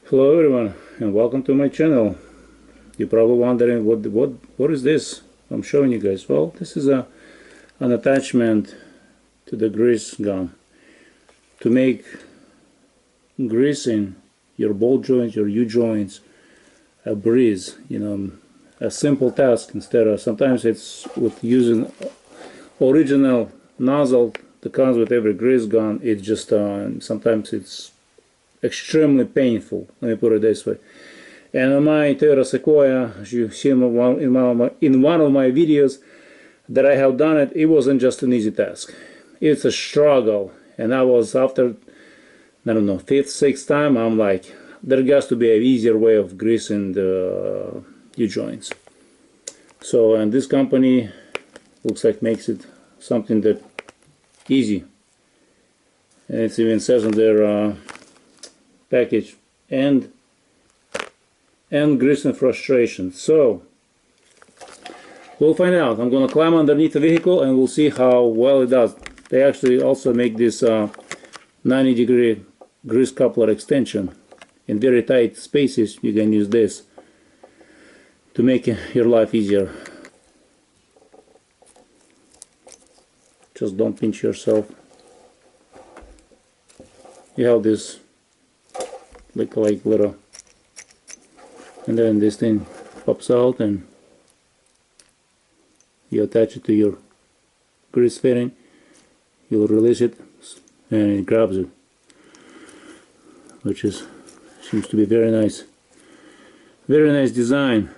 Hello everyone and welcome to my channel. You're probably wondering what is this I'm showing you guys. Well, this is an attachment to the grease gun to make greasing your ball joints, your U-joints a breeze, a simple task. Instead of sometimes it's with using original nozzle that comes with every grease gun, it's just sometimes it's extremely painful, let me put it this way. And on my Toyota Sequoia, as you see in one of my videos that I have done it, it wasn't just an easy task. It's a struggle, and I was after, I don't know, 5th, 6th time, I'm like, there has to be an easier way of greasing the U-joints. So, and this company looks like makes it something that easy, and it even says on their package and grease and frustration. So we'll find out. I'm gonna climb underneath the vehicle and we'll see how well it does. They actually also make this 90-degree grease coupler extension. In very tight spaces you can use this to make your life easier. Just don't pinch yourself. You have this like little, and then this thing pops out and you attach it to your grease fitting. You'll release it and it grabs it, which seems to be very nice design.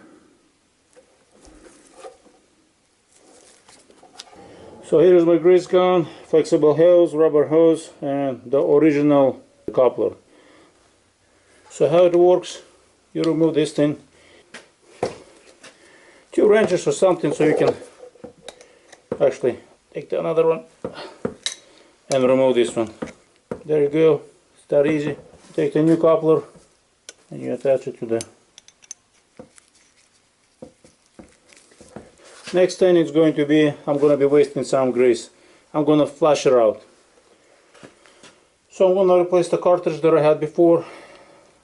So here's my grease gun, flexible hose, rubber hose, and the original coupler. So how it works, you remove this thing, 2 wrenches or something, so you can actually take another one and remove this one. There you go, it's that easy. Take the new coupler and you attach it to the next thing. It's going to be, I'm going to be wasting some grease. I'm going to flush her out. So I'm going to replace the cartridge that I had before.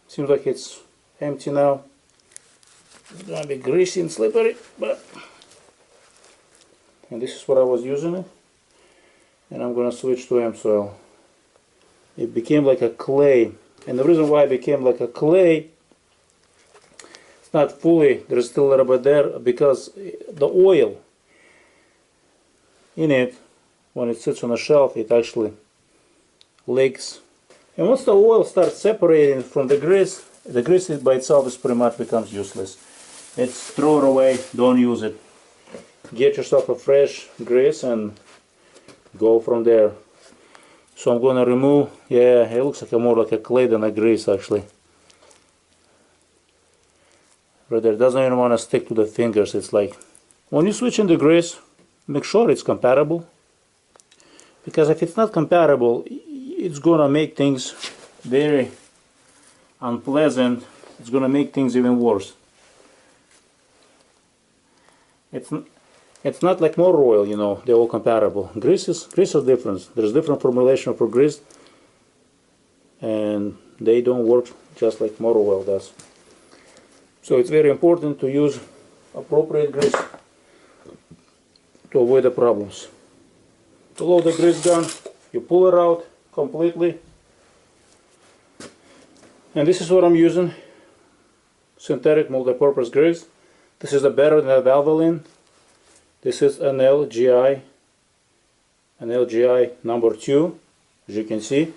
Seems like it's empty now. It's going to be greasy and slippery, and this is what I was using it. And I'm going to switch to amsoil. It became like a clay, and the reason why it became like a clay, it's not fully, there's still a little bit there, because the oil in it, when it sits on a shelf, it actually leaks. And once the oil starts separating from the grease by itself is pretty much becomes useless. It's throw it away, don't use it. Get yourself a fresh grease and go from there. So I'm going to remove, yeah, it looks like more like a clay than a grease actually. Right there, it doesn't even want to stick to the fingers. It's like, when you switch in the grease, make sure it's compatible. Because if it's not compatible, it's gonna make things very unpleasant. It's gonna make things even worse. It's not like motor oil, they're all compatible. Grease is different. There's different formulation for grease, and they don't work just like motor oil does. So it's very important to use appropriate grease to avoid the problems. To load the grease gun, you pull it out completely, and this is what I'm using, synthetic multi-purpose grease. This is better than a valvoline. This is an LGI number 2. As you can see,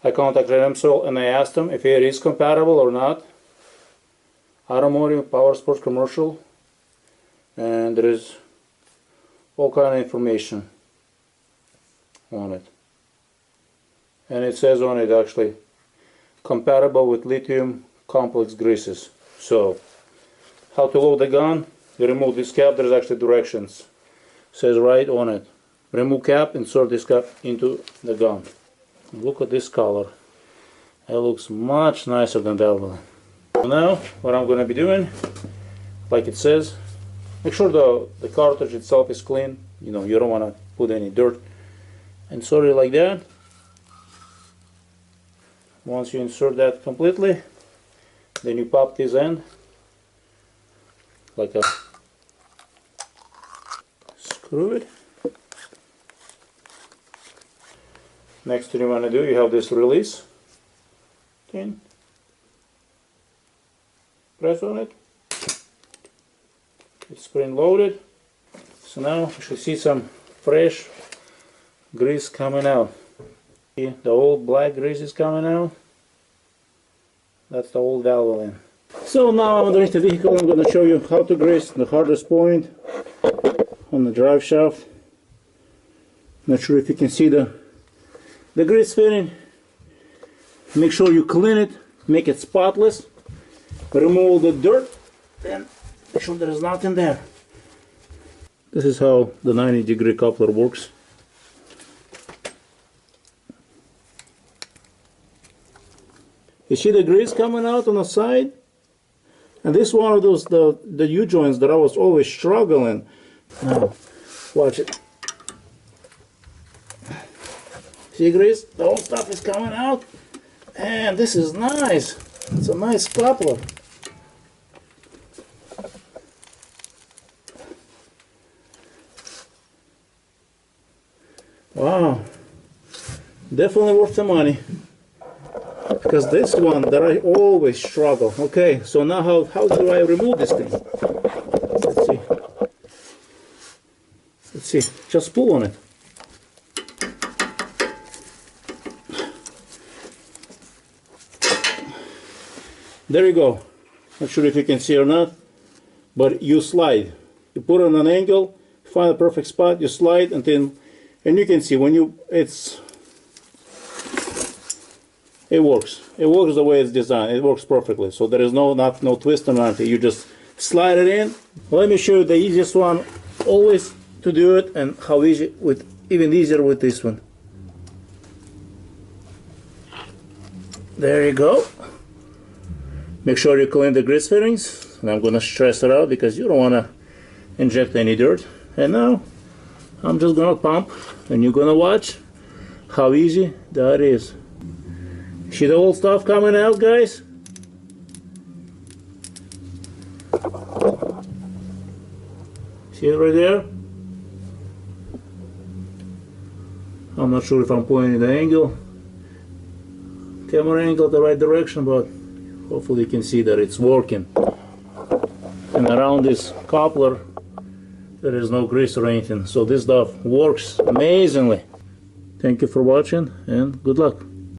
I contacted AMSOIL and I asked them if it is compatible or not. Automotive, power sports, commercial, and there is all kind of information on it. And it says on it actually compatible with lithium complex greases. So how to load the gun, you remove this cap. There's actually directions, it says right on it. Remove cap, insert this cap into the gun. Look at this color, it looks much nicer than that one. So now what I'm going to be doing, like it says, make sure the cartridge itself is clean. You don't want to put any dirt. Insert it like that. Once you insert that completely, Then you pop this end like a screw it. Next thing you want to do, you have this release thing. Press on it. It's spring loaded. So now you should see some fresh grease coming out. See, the old black grease is coming out. That's the old valvoline. So now I'm underneath the vehicle. I'm going to show you how to grease the hardest point on the drive shaft. Not sure if you can see the grease fitting. Make sure you clean it, make it spotless, remove all the dirt, and make sure there is nothing there. This is how the 90-degree coupler works. You see the grease coming out on the side? And this is one of those the U-joints that I was always struggling. Now, watch it. See grease? The old stuff is coming out. And this is nice. It's a nice coupler. Wow. Definitely worth the money. Because this one that I always struggle. Okay, so now how do I remove this thing? Let's see. Let's see. Just pull on it. There you go. Not sure if you can see or not, but you slide. You put it on an angle, find a perfect spot, you slide, and you can see when it works. It works the way it's designed. It works perfectly. So there is no twist or nothing. You just slide it in. Let me show you the easiest one always to do it, and how easy even easier with this one. There you go. Make sure you clean the grease fittings, and I'm gonna stress it out because you don't wanna inject any dirt. And now I'm just gonna pump, and you're gonna watch how easy that is. See the old stuff coming out, guys? See it right there? I'm not sure if I'm pointing the angle, camera angle the right direction, but hopefully you can see that it's working. And around this coupler there is no grease or anything, so this stuff works amazingly. Thank you for watching, and good luck.